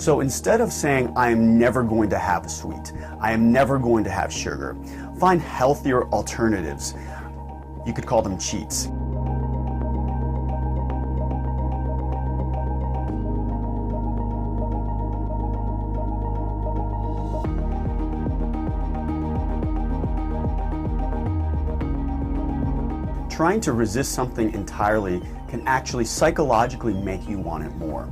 So instead of saying, I am never going to have a sweet, I am never going to have sugar, find healthier alternatives. You could call them cheats. Trying to resist something entirely can actually psychologically make you want it more.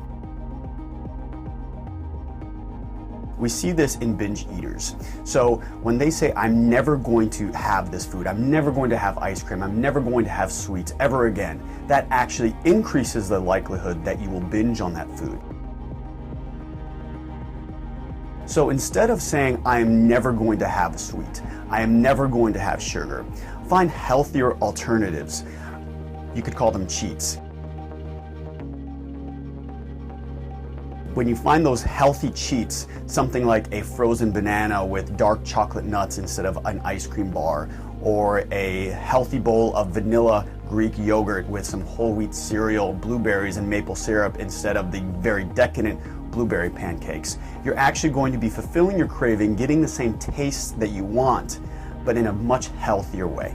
We see this in binge eaters. So when they say, I'm never going to have this food, I'm never going to have ice cream, I'm never going to have sweets ever again, that actually increases the likelihood that you will binge on that food. So instead of saying, I am never going to have a sweet, I am never going to have sugar, find healthier alternatives. You could call them cheats. When you find those healthy cheats, something like a frozen banana with dark chocolate nuts instead of an ice cream bar, or a healthy bowl of vanilla Greek yogurt with some whole wheat cereal, blueberries, and maple syrup instead of the very decadent blueberry pancakes, you're actually going to be fulfilling your craving, getting the same taste that you want, but in a much healthier way.